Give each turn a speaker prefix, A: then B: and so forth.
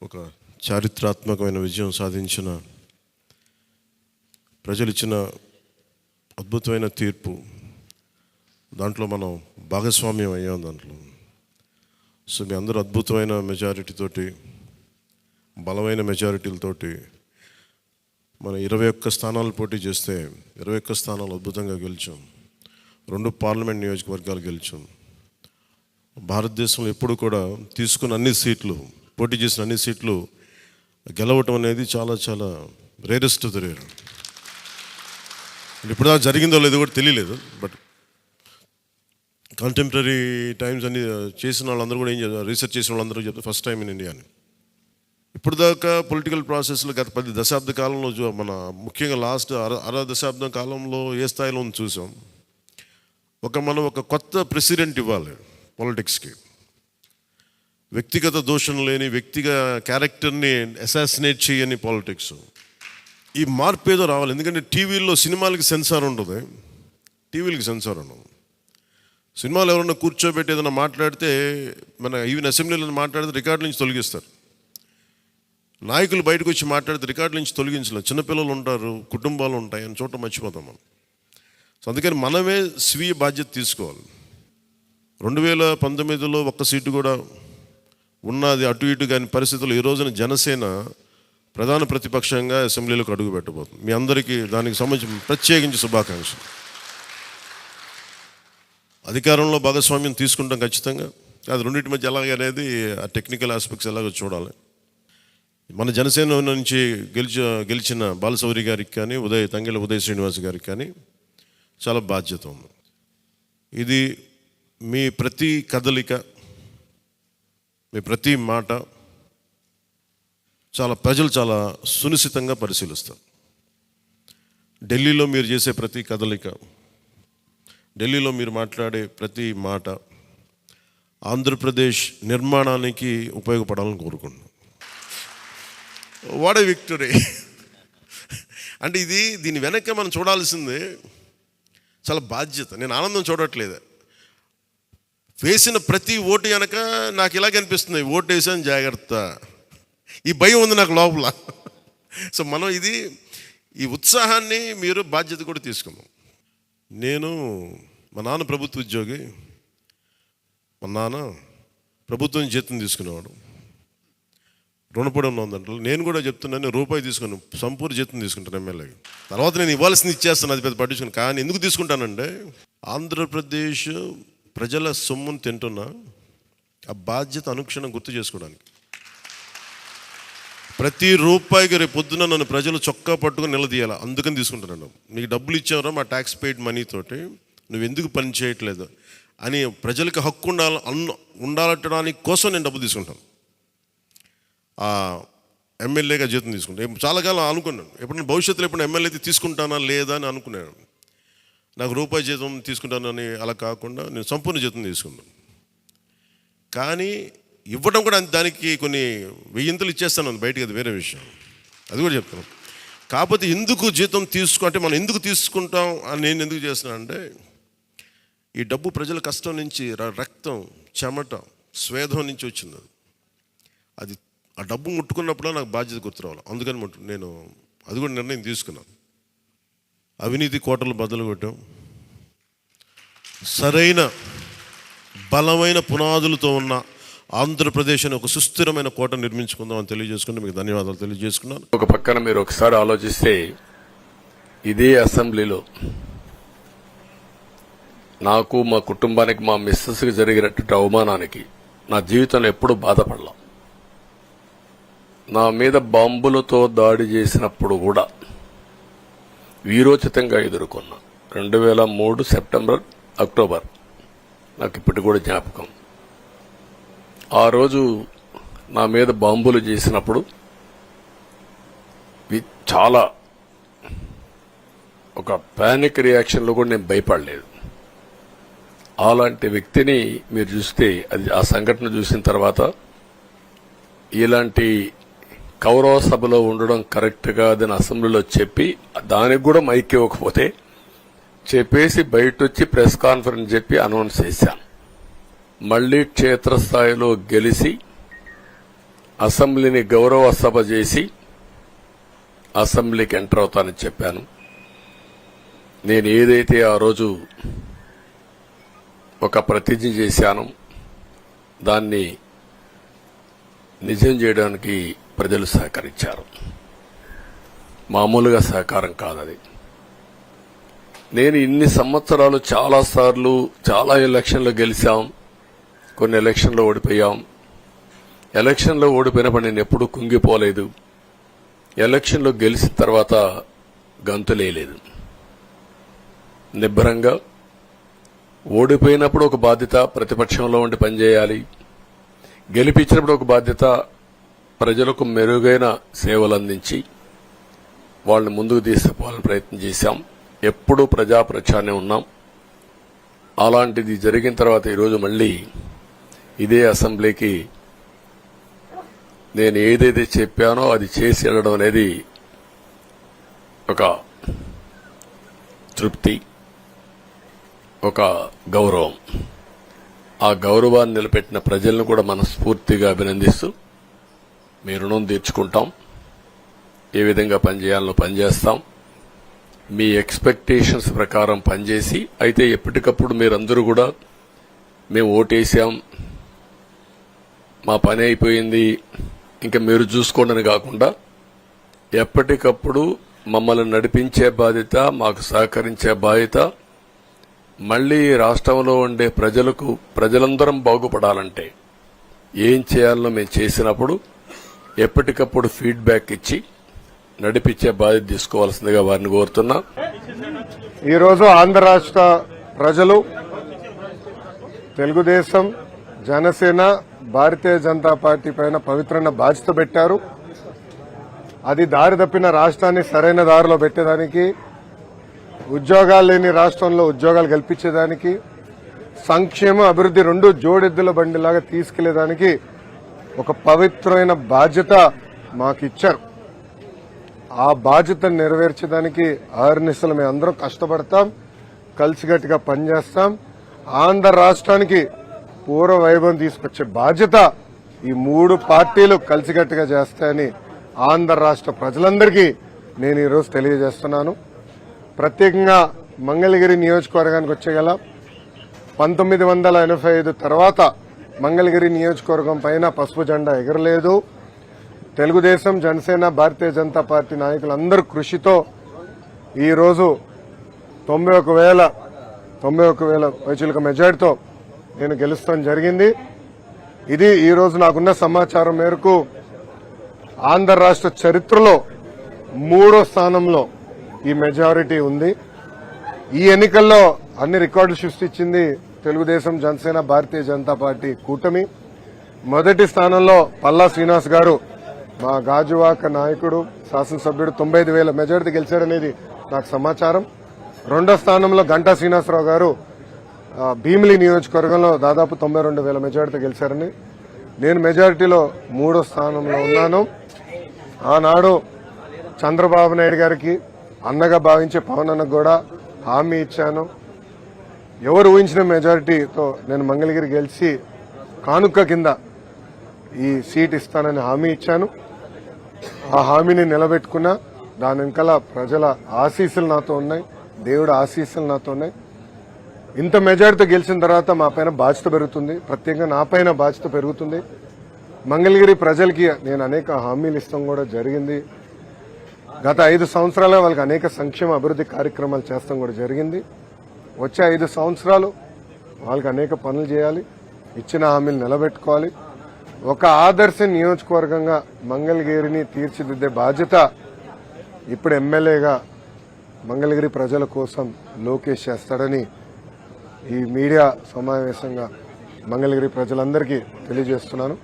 A: ఒక చారిత్రాత్మకమైన విజయం సాధించిన ప్రజలు ఇచ్చిన అద్భుతమైన తీర్పు, దాంట్లో మనం భాగస్వామ్యం అయ్యాం దాంట్లో. సో మీ అందరూ అద్భుతమైన మెజారిటీతోటి, బలమైన మెజారిటీలతోటి మనం 21 స్థానాలు పోటీ చేస్తే 21 స్థానాలు అద్భుతంగా గెలిచాం. 2 పార్లమెంట్ నియోజకవర్గాలు గెలిచాం. భారతదేశంలో ఎప్పుడు కూడా తీసుకున్న అన్ని సీట్లు, పోటీ చేసిన అన్ని సీట్లు గెలవటం అనేది చాలా చాలా రేరెస్ట్ ఆఫ్ ద రేర్. ఇప్పుడు దాకా జరిగిందో లేదో కూడా తెలియలేదు. బట్ కంటెంపరీ టైమ్స్ అన్ని చేసిన వాళ్ళందరూ కూడా ఏం చేస్తారు, రీసెర్చ్ చేసిన వాళ్ళందరూ చెప్తారు ఫస్ట్ టైం ఇన్ ఇండియా అని. ఇప్పుడు దాకా పొలిటికల్ ప్రాసెస్లో గత 10 దశాబ్ద కాలంలో మన ముఖ్యంగా లాస్ట్ అర దశాబ్దం కాలంలో ఏ స్థాయిలో ఉంది చూసాం. మనం ఒక కొత్త ప్రెసిడెంట్ ఇవ్వాలి పాలిటిక్స్కి. వ్యక్తిగత దోషం లేని, వ్యక్తిగత క్యారెక్టర్ని అసాసినేట్ చేయని పాలిటిక్స్. ఈ మార్పు ఏదో రావాలి. ఎందుకంటే టీవీల్లో సినిమాలకి సెన్సార్ ఉంటుంది, టీవీలకి సెన్సార్ ఉండదు. సినిమాలు ఎవరన్నా కూర్చోబెట్టి ఏదైనా మాట్లాడితే, మన ఈవెన్ అసెంబ్లీలో మాట్లాడితే రికార్డు నుంచి తొలగిస్తారు. నాయకులు బయటకు వచ్చి మాట్లాడితే రికార్డు నుంచి తొలగించలేదు. చిన్నపిల్లలు ఉంటారు, కుటుంబాలు ఉంటాయి అని చోట మర్చిపోతాం మనం. సో అందుకని మనమే స్వీయ బాధ్యత తీసుకోవాలి. 2019లో ఒక్క సీటు కూడా ఉన్నది అటు ఇటు కాని పరిస్థితుల్లో ఈ రోజున జనసేన ప్రధాన ప్రతిపక్షంగా అసెంబ్లీలోకి అడుగు పెట్టబోతుంది. మీ అందరికీ దానికి సంబంధించి ప్రత్యేకించి శుభాకాంక్షలు. అధికారంలో భాగస్వామ్యం తీసుకుంటాం ఖచ్చితంగా. అది రెండింటి మధ్య ఎలాగ అనేది ఆ టెక్నికల్ ఆస్పెక్ట్స్ ఎలాగో చూడాలి. మన జనసేన నుంచి గెలిచిన బాలశౌరి గారికి కానీ, తంగెళ్ళ ఉదయ్ శ్రీనివాస్ గారికి కానీ చాలా బాధ్యత ఉంది. ఇది మీ ప్రతి కదలిక, మీ ప్రతి మాట ప్రజలు చాలా సునిశ్చితంగా పరిశీలిస్తారు. ఢిల్లీలో మీరు చేసే ప్రతి కదలిక, ఢిల్లీలో మీరు మాట్లాడే ప్రతి మాట ఆంధ్రప్రదేశ్ నిర్మాణానికి ఉపయోగపడాలని కోరుకుంటున్నాను. What a victory! అంటే దీని వెనక మనం చూడాల్సింది చాలా బాధ్యత. నేను ఆనందం చూడట్లేదు. వేసిన ప్రతి ఓటు వెనక నాకు ఇలాగ అనిపిస్తుంది, ఓటు వేసాను జాగ్రత్త, ఈ భయం ఉంది నాకు లోపల. సో మనం ఈ ఉత్సాహాన్ని మీరు బాధ్యత కూడా తీసుకున్నాం. మా నాన్న ప్రభుత్వ ఉద్యోగి. మా నాన్న ప్రభుత్వం జీతం తీసుకునేవాడు, రుణపడి ఉందంటే. నేను కూడా చెప్తున్నాను, రూపాయి తీసుకుని సంపూర్ణ జీతం తీసుకుంటాను ఎమ్మెల్యేకి. తర్వాత నేను ఇవ్వాల్సింది ఇచ్చేస్తాను, అది పెద్ద పట్టించుకుని. కానీ ఎందుకు తీసుకుంటానంటే ఆంధ్రప్రదేశ్ ప్రజల సొమ్మును తింటున్నా ఆ బాధ్యత అనుక్షణం గుర్తు చేసుకోవడానికి. ప్రతి రూపాయికి రేపు పొద్దున నన్ను ప్రజలు చొక్కా పట్టుకుని నిలదీయాలి. అందుకని తీసుకుంటున్నాను. నీకు డబ్బులు ఇచ్చావరా మా ట్యాక్స్ పెయిడ్ మనీతోటి, నువ్వు ఎందుకు పని చేయట్లేదు అని ప్రజలకు హక్కు ఉండాలటడానికి కోసం నేను డబ్బు తీసుకుంటాను. ఎమ్మెల్యేగా జీతం తీసుకుంటాను. చాలా కాలం అనుకున్నాను, ఎప్పుడైనా భవిష్యత్తులో ఎప్పుడు ఎమ్మెల్యే అయితే తీసుకుంటానా లేదా అని అనుకున్నాను. నాకు రూపాయి జీతం తీసుకుంటానని అలా కాకుండా నేను సంపూర్ణ జీతం తీసుకున్నాను. కానీ ఇవ్వడం కూడా దానికి కొన్ని వెయ్యింతలు ఇచ్చేస్తాను బయటికి, అది వేరే విషయం, అది కూడా చెప్తాను. కాకపోతే ఎందుకు జీతం అంటే మనం ఎందుకు తీసుకుంటాం అని నేను ఎందుకు చేస్తున్నానంటే, ఈ డబ్బు ప్రజల కష్టం నుంచి, రక్తం, చెమట, స్వేదం నుంచి వచ్చింది. అది ఆ డబ్బు ముట్టుకున్నప్పుడు నాకు బాధ్యత గుర్తు రావాలి. అందుకని నేను అది కూడా నిర్ణయం తీసుకున్నాను. అవినీతి కోటలు బద్దలు కొట్టాం. సరైన బలమైన పునాదులతో ఉన్న ఆంధ్రప్రదేశ్ అని ఒక సుస్థిరమైన కోట నిర్మించుకుందాం అని తెలియజేసుకుంటే మీకు ధన్యవాదాలు తెలియజేసుకున్నాను.
B: ఒక పక్కన మీరు ఒకసారి ఆలోచిస్తే, ఇదే అసెంబ్లీలో నాకు, మా కుటుంబానికి, మా మిస్సెస్కి జరిగినటువంటి అవమానానికి నా జీవితంలో ఎప్పుడూ బాధపడలా. నా మీద బాంబులతో దాడి చేసినప్పుడు కూడా వీరోచితంగా ఎదుర్కొన్నా. 2003 సెప్టెంబర్, అక్టోబర్ నాకు ఇప్పటికి కూడా జ్ఞాపకం. ఆ రోజు నా మీద బాంబులు చేసినప్పుడు చాలా ఒక పానిక్ రియాక్షన్లో కూడా నేను భయపడలేదు. అలాంటి వ్యక్తిని మీరు చూస్తే, ఆ సంఘటన చూసిన తర్వాత ఇలాంటి కౌరవ సభలో ఉండడం కరెక్ట్ కాదని అసెంబ్లీలో చెప్పి, దానికి కూడా మైక్ ఇవ్వకపోతే చెప్పేసి బయటొచ్చి ప్రెస్ కాన్ఫరెన్స్ చెప్పి అనౌన్స్ చేశాను. మళ్లీ క్షేత్రస్థాయిలో గెలిచి అసెంబ్లీని గౌరవ సభ చేసి అసెంబ్లీకి ఎంటర్ అవుతానని చెప్పాను. నేను ఏదైతే ఆ రోజు ఒక ప్రతిజ్ఞ చేశానో దాన్ని నిజం చేయడానికి ప్రజలు సహకరించారు. మామూలుగా సహకారం కాదది. నేను ఇన్ని సంవత్సరాలు చాలాసార్లు చాలా ఎలక్షన్లు గెలిచాం, కొన్ని ఎలక్షన్లో ఓడిపోయాం. ఎలక్షన్లో ఓడిపోయినప్పుడు నేను ఎప్పుడూ కుంగిపోలేదు. ఎలక్షన్లో గెలిచిన తర్వాత గంతులేయలేదు. నిబ్బరంగా ఓడిపోయినప్పుడు ఒక బాధ్యత ప్రతిపక్షంలో ఉండి పనిచేయాలి, గెలిపించినప్పుడు ఒక బాధ్యత ప్రజలకు మెరుగైన సేవలు అందించి వాళ్ళని ముందుకు తీసుకుపోవాలని ప్రయత్నం చేశాం. ఎప్పుడూ ప్రజాప్రచారమే ఉన్నాం. అలాంటిది జరిగిన తర్వాత ఈరోజు మళ్ళీ ఇదే అసెంబ్లీకి నేను ఏదైతే చెప్పానో అది చేసి వెళ్ళడం అనేది ఒక తృప్తి, ఒక గౌరవం. ఆ గౌరవాన్ని నిలబెట్టిన ప్రజలను కూడా మనస్ఫూర్తిగా అభినందిస్తూ మీ రుణం తీర్చుకుంటాం. ఏ విధంగా పనిచేయాలో పనిచేస్తాం. మీ ఎక్స్పెక్టేషన్స్ ప్రకారం పనిచేసి అయితే ఎప్పటికప్పుడు మీరందరూ కూడా మేము ఓటేసాం, మా పని అయిపోయింది, ఇంకా మీరు చూసుకోండి కాకుండా ఎప్పటికప్పుడు మమ్మల్ని నడిపించే బాధ్యత, మాకు సహకరించే బాధ్యత, మళ్లీ రాష్ట్రంలో ఉండే ప్రజలందరం బాగుపడాలంటే ఏం చేయాలో మేము చేసినప్పుడు ఎప్పటికప్పుడు ఫీడ్బ్యాక్ ఇచ్చి నడిపించే బాధ్యత తీసుకోవాల్సిందిగా వారిని కోరుతున్నా.
C: ఈరోజు ఆంధ్ర రాష్ట్ర ప్రజలు తెలుగుదేశం, జనసేన, భారతీయ జనతా పార్టీ పైన పవిత్రమైన బాధ్యత పెట్టారు. అది దారి తప్పిన రాష్ట్రాన్ని సరైన దారిలో పెట్టేదానికి, ఉద్యోగాలు లేని రాష్ట్రంలో ఉద్యోగాలు కల్పించేదానికి, సంక్షేమ అభివృద్ధి రెండు జోడెద్దుల బండిలాగా తీసుకెళ్లేదానికి ఒక పవిత్రమైన బాధ్యత మాకు ఇచ్చారు. ఆ బాధ్యతను నెరవేర్చడానికి ఆర్నిసలు మేము అందరం కష్టపడతాం, కలిసికట్టుగా పనిచేస్తాం. ఆంధ్ర రాష్ట్రానికి పూర్వ వైభవం తీసుకొచ్చే బాధ్యత ఈ మూడు పార్టీలు కలిసికట్టుగా చేస్తాయని ఆంధ్ర రాష్ట్ర ప్రజలందరికీ నేను ఈరోజు తెలియజేస్తున్నాను. ప్రత్యేకంగా మంగళగిరి నియోజకవర్గానికి వచ్చేగల 1985 తర్వాత మంగళగిరి నియోజకవర్గం పైన పసుపు జెండా ఎగరలేదు. తెలుగుదేశం, జనసేన, భారతీయ జనతా పార్టీ నాయకులందరూ కృషితో ఈరోజు 91,000 పైచిలుక మెజార్టీతో నేను గెలుస్తాం జరిగింది. ఇది ఈరోజు నాకున్న సమాచారం మేరకు ఆంధ్ర రాష్ట్ర చరిత్రలో 3వ స్థానంలో ఈ మెజారిటీ ఉంది. ఈ ఎన్నికల్లో అన్ని రికార్డులు సృష్టించింది తెలుగుదేశం, జనసేన, భారతీయ జనతా పార్టీ కూటమి. మొదటి స్థానంలో పల్లా శ్రీనివాస్ గారు, మా గాజువాక నాయకుడు, శాసనసభ్యుడు 95,000 మెజారిటీ గెలిచారనేది నాకు సమాచారం. రెండో స్థానంలో గంటా శ్రీనివాసరావు గారు భీమిలి నియోజకవర్గంలో దాదాపు 92,000 మెజారిటీ గెలిచారని, నేను మెజారిటీలో 3వ స్థానంలో ఉన్నాను. ఆనాడు చంద్రబాబు నాయుడు గారికి అన్నగా భావించే పవన్ అన్నకు కూడా హామీ ఇచ్చాను. ఎవరు ఊహించిన మెజారిటీతో నేను మంగళగిరి గెలిచి కానుక కింద ఈ సీట్ ఇస్తానని హామీ ఇచ్చాను. ఆ హామీని నిలబెట్టుకున్నా. దాని వెనకాల ప్రజల ఆశీస్సులు నాతో ఉన్నాయి, దేవుడి ఆశీస్సులు నాతో ఉన్నాయి. ఇంత మెజారిటీతో గెలిచిన తర్వాత మా పైన బాధ్యత పెరుగుతుంది, ప్రత్యేకంగా నా పైన బాధ్యత పెరుగుతుంది. మంగళగిరి ప్రజలకి నేను అనేక హామీలు ఇస్తాం కూడా జరిగింది. గత 5 సంవత్సరాలుగా వాళ్ళకి అనేక సంక్షేమ అభివృద్ధి కార్యక్రమాలు చేస్తాం కూడా జరిగింది. వచ్చే 5 సంవత్సరాలు వాళ్ళకి అనేక పనులు చేయాలి, ఇచ్చిన హామీలు నిలబెట్టుకోవాలి. ఒక ఆదర్శ నియోజకవర్గంగా మంగళగిరిని తీర్చిదిద్దే బాధ్యత ఇప్పుడు ఎమ్మెల్యేగా మంగళగిరి ప్రజల కోసం లోకేష్ చేస్తాడని ఈ మీడియా సమావేశంగా మంగళగిరి ప్రజలందరికీ తెలియజేస్తున్నాను.